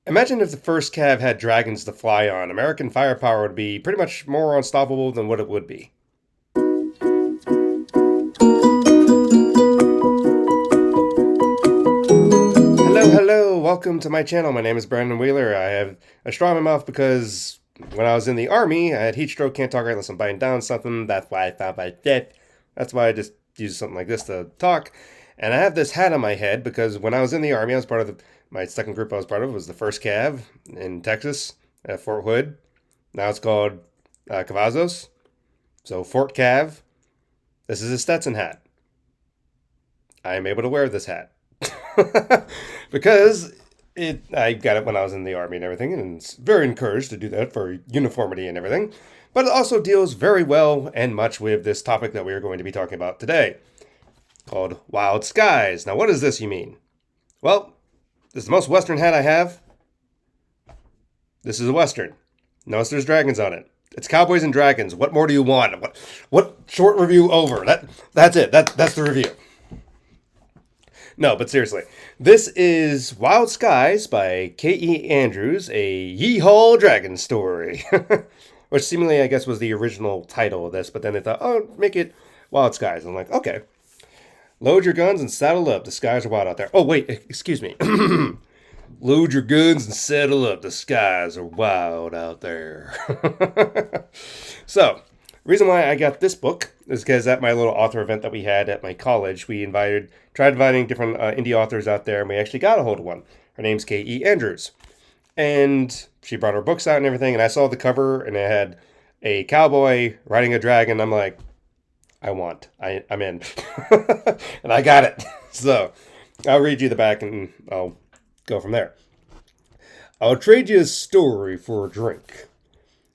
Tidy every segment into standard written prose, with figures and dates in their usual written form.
Imagine if the first cav had dragons to fly on. American firepower would be pretty much more unstoppable than what it would be. Hello, hello, welcome to my channel. My name is Brandon Wheeler. I have a straw in my mouth because when I was in the army, I had heat stroke, can't talk right unless I'm biting down something. That's why I found my death. That's why I just use something like this to talk. And I have this hat on my head because when I was in the army, I was part of my second group I was part of was the 1st Cav in Texas at Fort Hood. Now it's called Cavazos. So Fort Cav. This is a Stetson hat. I am able to wear this hat. Because I got it when I was in the army and everything, and it's very encouraged to do that for uniformity and everything. But it also deals very well and much with this topic that we are going to be talking about today, called Wild Skies. Now, what is this, you mean? Well, this is the most Western hat I have. This is a Western. Notice there's dragons on it. It's cowboys and dragons. What more do you want? What short review over? That's it. That's the review. No, but seriously, this is Wild Skies by K.E. Andrews, a Yeehaw dragon story. Which seemingly, I guess, was the original title of this, but then they thought, oh, make it Wild Skies. I'm like, okay. Load your guns and saddle up. The skies are wild out there. Oh, wait, excuse me. Load your guns and saddle up. The skies are wild out there. So, reason why I got this book is because at my little author event that we had at my college, we tried inviting different indie authors out there, and we actually got a hold of one. Her name's K.E. Andrews. And she brought her books out and everything, and I saw the cover, and it had a cowboy riding a dragon. I'm like, I'm in. And I got it. So, I'll read you the back, and I'll go from there. I'll trade you a story for a drink.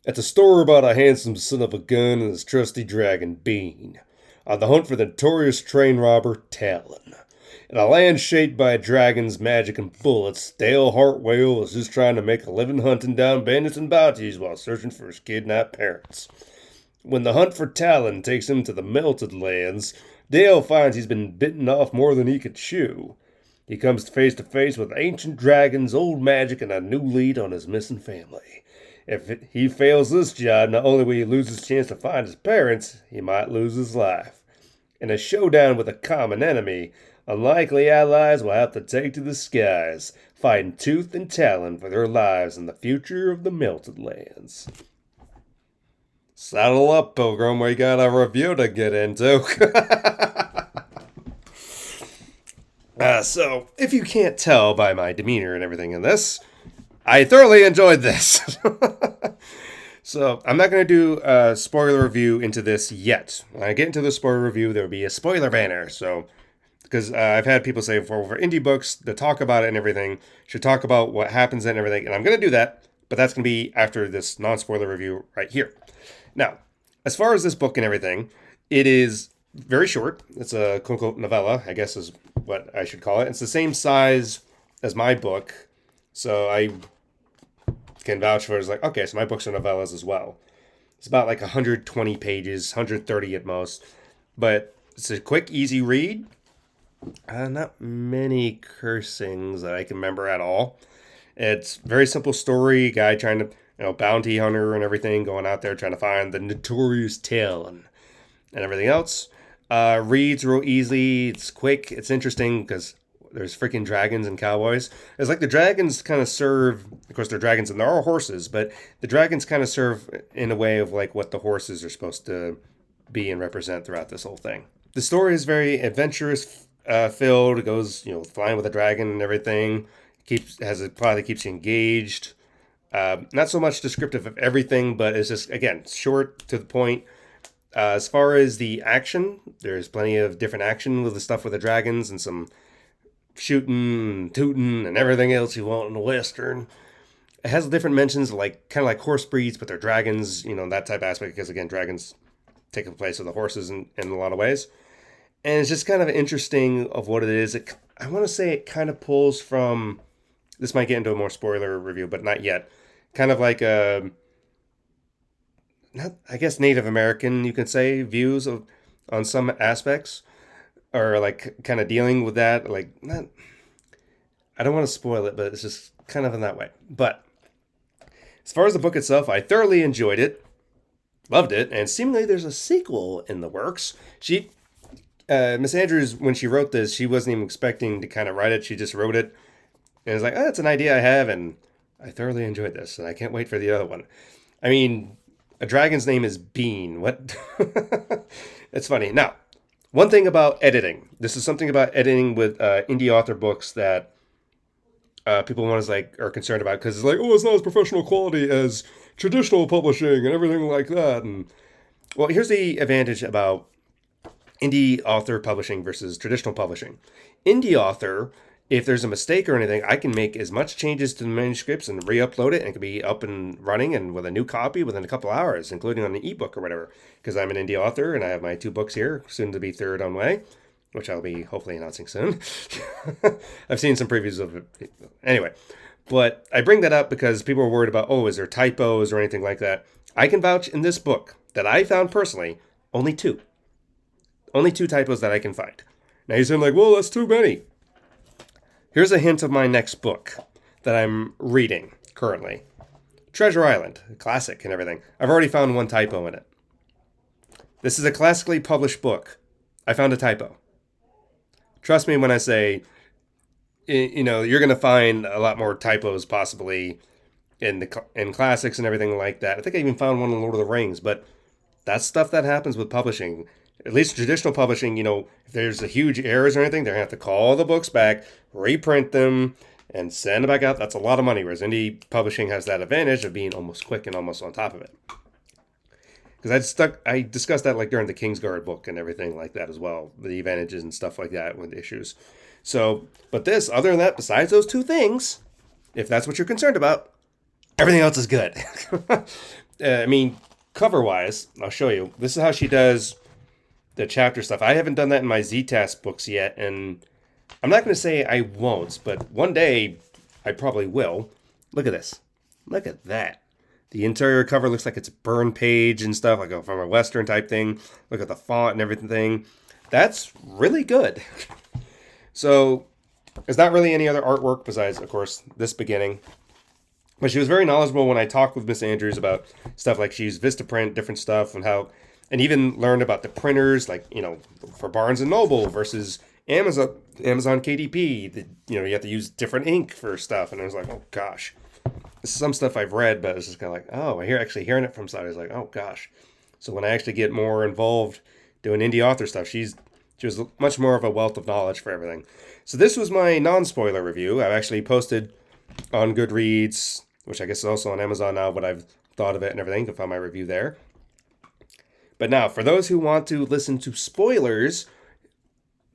It's a story about a handsome son of a gun and his trusty dragon, Bean, on the hunt for the notorious train robber, Talon. In a land shaped by dragons, magic, and bullets, Dale Hartwell is just trying to make a living hunting down bandits and bounties while searching for his kidnapped parents. When the hunt for Talon takes him to the Melted Lands, Dale finds he's been bitten off more than he could chew. He comes face to face with ancient dragons, old magic, and a new lead on his missing family. If he fails this job, not only will he lose his chance to find his parents, he might lose his life. In a showdown with a common enemy, unlikely allies will have to take to the skies, fighting tooth and talon for their lives and the future of the Melted Lands. Saddle up, Pilgrim, we got a review to get into. So, if you can't tell by my demeanor and everything in this, I thoroughly enjoyed this. So, I'm not going to do a spoiler review into this yet. When I get into the spoiler review, there will be a spoiler banner. So, because I've had people say for indie books, to talk about it and everything, should talk about what happens and everything. And I'm going to do that, but that's going to be after this non-spoiler review right here. Now, as far as this book and everything, it is very short. It's a quote-unquote novella, I guess is what I should call it. It's the same size as my book. So I can vouch for it. It's like, okay, so my books are novellas as well. It's about like 120 pages, 130 at most. But it's a quick, easy read. Not many cursings that I can remember at all. It's very simple story. Guy trying to, bounty hunter and everything, going out there trying to find the notorious Talon and everything else. Reads real easy. It's quick. It's interesting because there's freaking dragons and cowboys. It's like the dragons kind of serve, of course they're dragons and there are horses, but the dragons kind of serve in a way of like what the horses are supposed to be and represent throughout this whole thing. The story is very adventurous filled. It goes, flying with a dragon and everything. Has a plot that keeps you engaged. Not so much descriptive of everything, but it's just, again, short, to the point. As far as the action, there's plenty of different action with the stuff with the dragons and some shooting and tooting and everything else you want in a Western. It has different mentions, like kind of like horse breeds, but they're dragons, that type of aspect, because, again, dragons take the place of the horses in a lot of ways. And it's just kind of interesting of what it is. I want to say it kind of pulls from, this might get into a more spoiler review, but not yet. Kind of like not, I guess, Native American, you can say, views on some aspects, or like kind of dealing with that. Like, not, I don't want to spoil it, but it's just kind of in that way. But as far as the book itself, I thoroughly enjoyed it, loved it, and seemingly there's a sequel in the works. Miss Andrews, when she wrote this, she wasn't even expecting to kind of write it. She just wrote it, and it's like, oh, that's an idea I have, and I thoroughly enjoyed this, and I can't wait for the other one. I mean, a dragon's name is Bean. What? It's funny. Now, one thing about editing. This is something about editing with indie author books that people want to are concerned about, because it's like, oh, it's not as professional quality as traditional publishing and everything like that. And well, here's the advantage about indie author publishing versus traditional publishing. Indie author, if there's a mistake or anything, I can make as much changes to the manuscripts and re-upload it, and it can be up and running and with a new copy within a couple hours, including on an ebook or whatever, because I'm an indie author and I have my 2 books here, soon to be 3rd on way, which I'll be hopefully announcing soon. I've seen some previews of it. Anyway, but I bring that up because people are worried about, oh, is there typos or anything like that? I can vouch in this book that I found personally, only 2. Only 2 typos that I can find. Now you're saying well, that's too many. Here's a hint of my next book that I'm reading currently. Treasure Island, a classic and everything. I've already found 1 typo in it. This is a classically published book. I found a typo. Trust me when I say, you're going to find a lot more typos possibly in classics and everything like that. I think I even found one in Lord of the Rings, but that's stuff that happens with publishing. At least traditional publishing, if there's a huge errors or anything, they're going to have to call the books back, reprint them, and send them back out. That's a lot of money, whereas indie publishing has that advantage of being almost quick and almost on top of it. Because I discussed that during the Kingsguard book and everything like that as well, the advantages and stuff like that with issues. So, but this, other than that, besides those 2 things, if that's what you're concerned about, everything else is good. Cover-wise, I'll show you. This is how she does the chapter stuff. I haven't done that in my Xetas books yet, and I'm not going to say I won't, but one day I probably will. Look at this. Look at that. The interior cover looks like it's a burn page and stuff, from a Western type thing. Look at the font and everything. That's really good. So, there's not really any other artwork besides, of course, this beginning. But she was very knowledgeable when I talked with Miss Andrews about stuff she used Vistaprint, different stuff, and even learned about the printers, for Barnes & Noble versus Amazon KDP. You have to use different ink for stuff. And I was like, oh, gosh. This is some stuff I've read, but it's just kind of oh, hearing it from somebody, I was oh, gosh. So when I actually get more involved doing indie author stuff, she was much more of a wealth of knowledge for everything. So this was my non-spoiler review. I've actually posted on Goodreads, which I guess is also on Amazon now, what I've thought of it and everything. You can find my review there. But now, for those who want to listen to spoilers,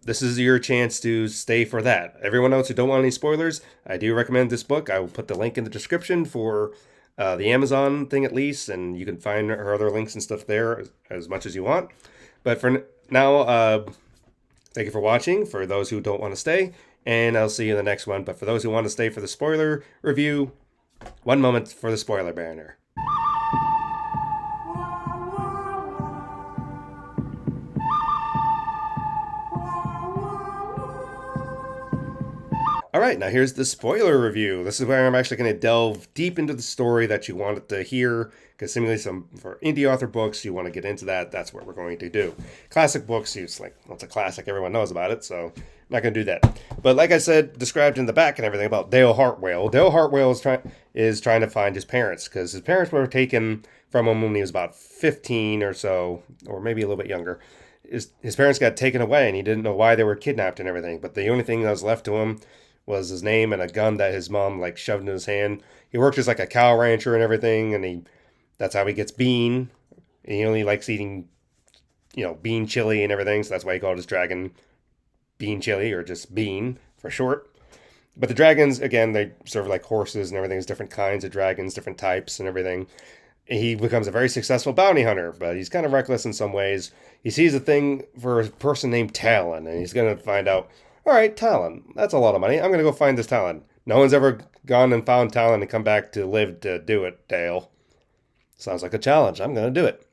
this is your chance to stay for that. Everyone else who don't want any spoilers, I do recommend this book. I will put the link in the description for the Amazon thing at least, and you can find her other links and stuff there as much as you want. But for now, thank you for watching, for those who don't want to stay, and I'll see you in the next one. But for those who want to stay for the spoiler review, one moment for the spoiler banner. All right, now here's the spoiler review. This is where I'm actually going to delve deep into the story that you wanted to hear, because seemingly for indie author books, you want to get into that. That's what we're going to do. Classic books, it's a classic. Everyone knows about it, so I'm not going to do that. But like I said, described in the back and everything about Dale Hartwell. Dale Hartwell is trying to find his parents, because his parents were taken from him when he was about 15 or so, or maybe a little bit younger. His parents got taken away, and he didn't know why they were kidnapped and everything. But the only thing that was left to him was his name and a gun that his mom shoved in his hand. He worked as a cow rancher and everything, and that's how he gets Bean. And he only likes eating, bean chili and everything, so that's why he called his dragon Bean Chili, or just Bean for short. But the dragons, again, they serve like horses and everything. There's different kinds of dragons, different types and everything. He becomes a very successful bounty hunter, but he's kind of reckless in some ways. He sees a thing for a person named Talon, and he's going to find out, all right, Talon, that's a lot of money. I'm going to go find this Talon. No one's ever gone and found Talon and come back to live to do it, Dale. Sounds like a challenge. I'm going to do it.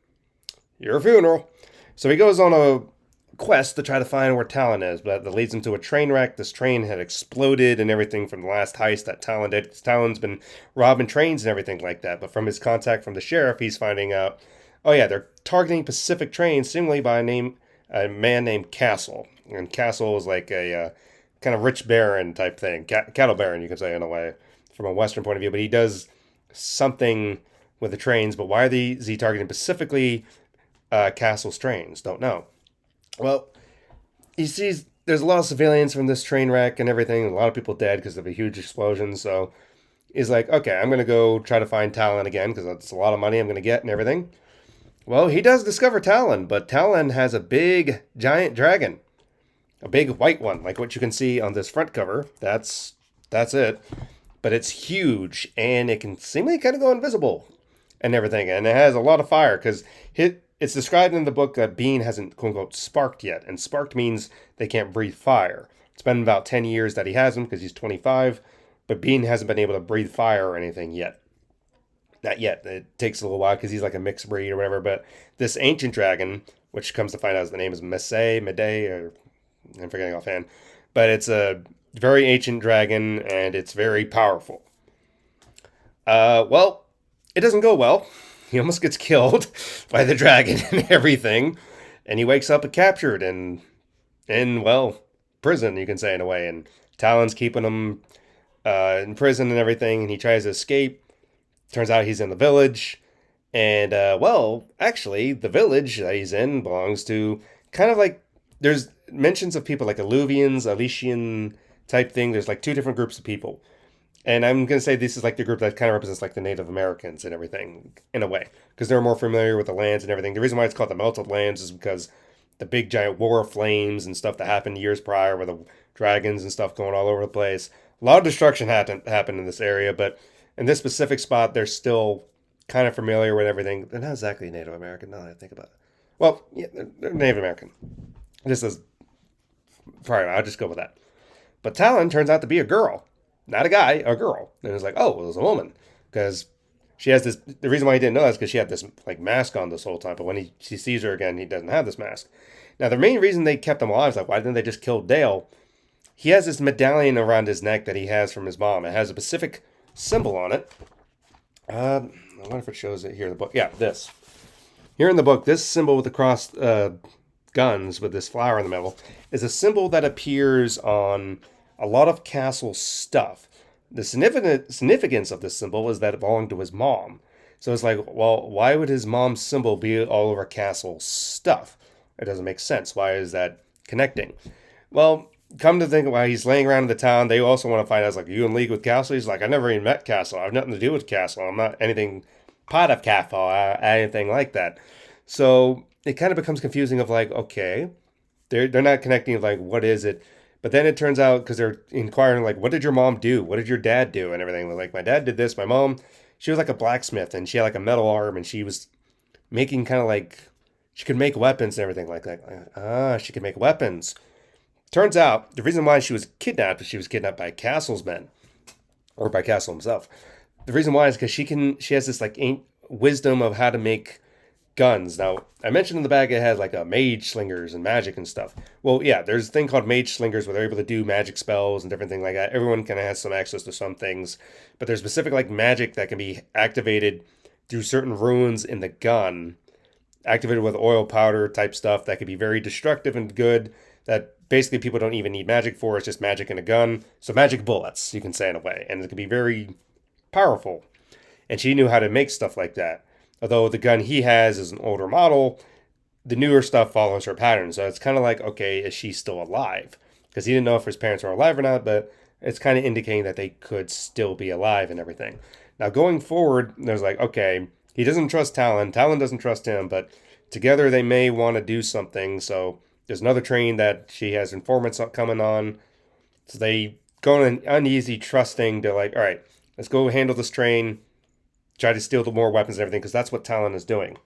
Your funeral. So he goes on a quest to try to find where Talon is, but that leads him to a train wreck. This train had exploded and everything from the last heist that Talon did. Talon's been robbing trains and everything like that. But from his contact from the sheriff, he's finding out, oh yeah, they're targeting Pacific trains, seemingly by a man named Castle. And Castle is like a kind of rich baron type thing, cattle baron, you could say in a way, from a Western point of view. But he does something with the trains. But why is he targeting specifically Castle's trains? Don't know. Well, he sees there's a lot of civilians from this train wreck and everything. A lot of people dead because of a huge explosion. So he's like, okay, I'm going to go try to find Talon again because that's a lot of money I'm going to get and everything. Well, he does discover Talon, but Talon has a big, giant dragon. A big white one, like what you can see on this front cover. That's it. But it's huge, and it can seemingly kind of go invisible and everything. And it has a lot of fire because it's described in the book that Bean hasn't, quote unquote, sparked yet. And sparked means they can't breathe fire. It's been about 10 years that he hasn't because he's 25. But Bean hasn't been able to breathe fire or anything yet. Not yet. It takes a little while because he's like a mixed breed or whatever. But this ancient dragon, which comes to find out the name is Medei, or I'm forgetting offhand. But it's a very ancient dragon, and it's very powerful. Well, it doesn't go well. He almost gets killed by the dragon and everything. And he wakes up captured in well, prison, you can say, in a way. And Talon's keeping him in prison and everything. And he tries to escape. Turns out he's in the village. And, well, actually, the village that he's in belongs to kind of like, there's mentions of people like Alluvians, Aletian type thing. There's like two different groups of people. And I'm going to say this is like the group that kind of represents like the Native Americans and everything in a way. Because they're more familiar with the lands and everything. The reason why it's called the Melted Lands is because the big giant war of flames and stuff that happened years prior with the dragons and stuff going all over the place. A lot of destruction happened in this area. But in this specific spot, they're still kind of familiar with everything. They're not exactly Native American now that I think about it. Well, yeah, they're Native American. This is probably, I'll just go with that. But Talon turns out to be a girl. Not a guy, a girl. And it's like, oh, well, it was a woman. Because she has this, the reason why he didn't know that is because she had this like mask on this whole time. But when she sees her again, he doesn't have this mask. Now, the main reason they kept him alive is like, why didn't they just kill Dale? He has this medallion around his neck that he has from his mom. It has a Pacific symbol on it. I wonder if it shows it here in the book. Yeah, this. Here in the book, this symbol with the crossed guns with this flower in the middle is a symbol that appears on a lot of Castle's stuff. The significance of this symbol is that it belonged to his mom. So it's like, well, why would his mom's symbol be all over Castle's stuff? It doesn't make sense. Why is that connecting? Well, come to think of why he's laying around in the town, they also want to find out, it's like, are you in league with Castle? He's like, I never even met Castle. I have nothing to do with Castle. I'm not anything part of Castle, anything like that. So it kind of becomes confusing of like, okay, they're not connecting of like, what is it? But then it turns out, because they're inquiring, like, what did your mom do? What did your dad do? And everything. Like, my dad did this. My mom, she was like a blacksmith, and she had like a metal arm, and she was making kind of like, she could make weapons and everything like that. She could make weapons. Turns out, the reason why she was kidnapped is she was kidnapped by Castle's men, or by Castle himself. The reason why is because she has this like wisdom of how to make guns. Now, I mentioned in the bag it has like a mage slingers and magic and stuff. Well, yeah, there's a thing called mage slingers where they're able to do magic spells and different things like that. Everyone kind of has some access to some things, but there's specific like magic that can be activated through certain runes in the gun, activated with oil powder type stuff that could be very destructive and good, that basically people don't even need magic for. It's just magic in a gun. So magic bullets, you can say in a way, and it can be very powerful. And she knew how to make stuff like that. Although the gun he has is an older model, the newer stuff follows her pattern. So it's kind of like, okay, is she still alive? Because he didn't know if his parents were alive or not, but it's kind of indicating that they could still be alive and everything. Now, going forward, there's like, okay, he doesn't trust Talon. Talon doesn't trust him, but together they may want to do something. So there's another train that she has informants coming on. So they go on an uneasy trusting to like, all right, let's go handle this train. Try to steal the more weapons and everything, because that's what Talon is doing.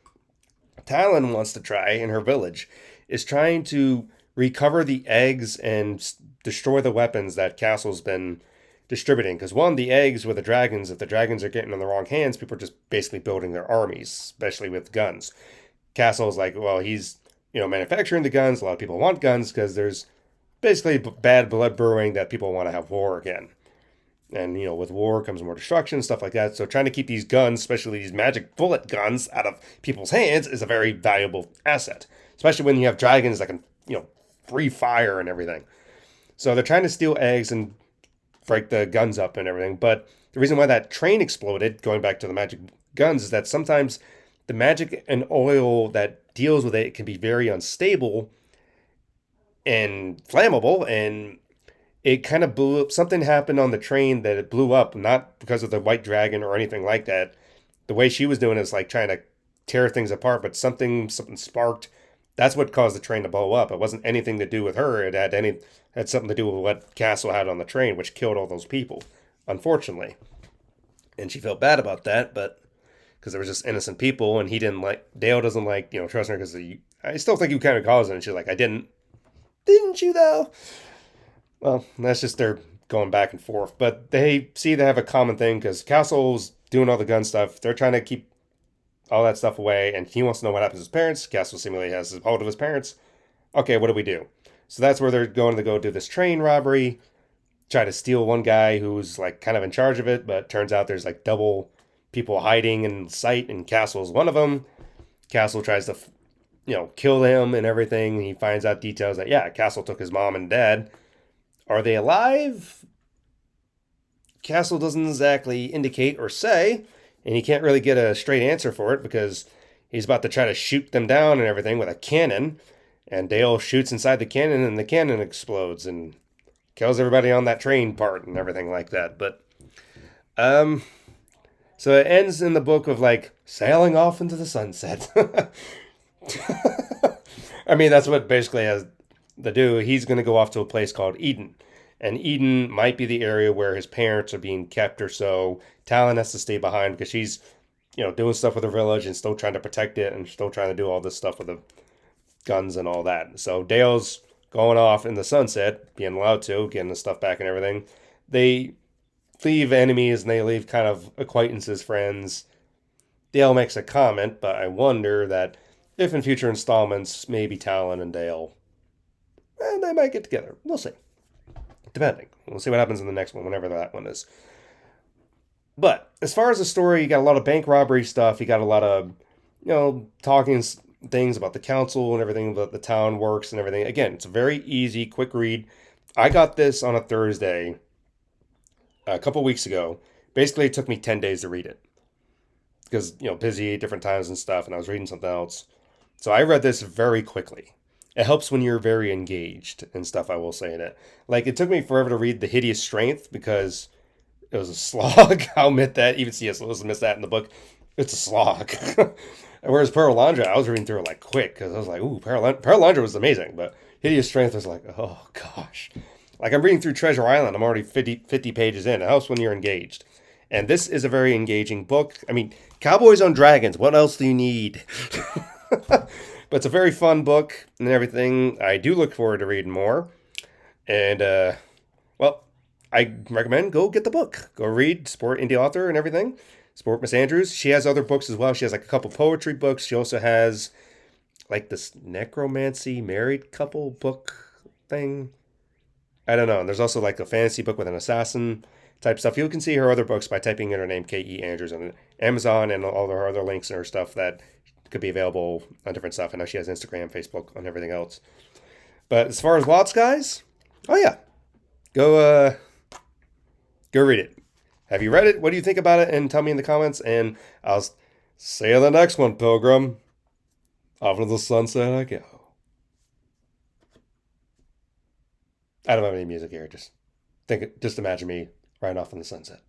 Talon wants to try, in her village, is trying to recover the eggs and destroy the weapons that Castle's been distributing. Because one, the eggs with the dragons, if the dragons are getting in the wrong hands, people are just basically building their armies, especially with guns. Castle's like, well, he's manufacturing the guns. A lot of people want guns because there's basically bad blood brewing that people want to have war again. And, with war comes more destruction, stuff like that. So trying to keep these guns, especially these magic bullet guns, out of people's hands is a very valuable asset. Especially when you have dragons that can, free fire and everything. So they're trying to steal eggs and break the guns up and everything. But the reason why that train exploded, going back to the magic guns, is that sometimes the magic and oil that deals with it can be very unstable and flammable, and it kind of blew up. Something happened on the train that it blew up, not because of the white dragon or anything like that. The way she was doing is like trying to tear things apart, but something sparked. That's what caused the train to blow up. It wasn't anything to do with her. It had something to do with what Castle had on the train, which killed all those people, unfortunately. And she felt bad about that, but because there was just innocent people, and Dale doesn't trust her because I still think you kind of caused it. And she's like, I didn't you though? Well, that's just their going back and forth. But they have a common thing because Castle's doing all the gun stuff. They're trying to keep all that stuff away, and he wants to know what happens to his parents. Castle seemingly has a hold of his parents. Okay, what do we do? So that's where they're going to go do this train robbery, try to steal one guy who's like kind of in charge of it, but turns out there's like double people hiding in sight, and Castle's one of them. Castle tries to, kill him and everything. He finds out details that, yeah, Castle took his mom and dad. Are they alive? Castle doesn't exactly indicate or say, and he can't really get a straight answer for it because he's about to try to shoot them down and everything with a cannon, and Dale shoots inside the cannon, and the cannon explodes and kills everybody on that train part and everything like that. But, so it ends in the book of like sailing off into the sunset. I mean, that's what basically has to do. He's going to go off to a place called Eden. And Eden might be the area where his parents are being kept or so. Talon has to stay behind because she's, doing stuff with her village and still trying to protect it and still trying to do all this stuff with the guns and all that. So Dale's going off in the sunset, being allowed to, getting the stuff back and everything. They leave enemies and they leave kind of acquaintances, friends. Dale makes a comment, but I wonder that if in future installments, maybe Talon and Dale, they might get together. We'll see. Depending. We'll see what happens in the next one, whenever that one is. But as far as the story, you got a lot of bank robbery stuff. You got a lot of, talking things about the council and everything, about the town works and everything. Again, it's a very easy, quick read. I got this on a Thursday a couple weeks ago. Basically, it took me 10 days to read it. Because, busy, different times and stuff, and I was reading something else. So I read this very quickly. It helps when you're very engaged and stuff, I will say in it. Like, it took me forever to read The Hideous Strength because it was a slog. I'll admit that. Even C.S. Lewis admits that in the book. It's a slog. Whereas Paralandra, I was reading through it like quick because I was like, ooh, Paralandra was amazing. But Hideous Strength was like, oh, gosh. Like, I'm reading through Treasure Island. I'm already 50 pages in. It helps when you're engaged. And this is a very engaging book. I mean, Cowboys on Dragons. What else do you need? But it's a very fun book and everything. I do look forward to reading more. And, I recommend go get the book. Go read, support indie author and everything. Support Miss Andrews. She has other books as well. She has like a couple poetry books. She also has like this necromancy married couple book thing. I don't know. And there's also like a fantasy book with an assassin type stuff. You can see her other books by typing in her name, K.E. Andrews, on Amazon, and all her other links and her stuff that could be available on different stuff. I know she has Instagram, Facebook, and everything else. But as far as Wild Skies, oh yeah, go read it. Have you read it? What do you think about it? And tell me in the comments. And I'll see you in the next one, Pilgrim. Off into the sunset I go. I don't have any music here. Just imagine me riding off in the sunset.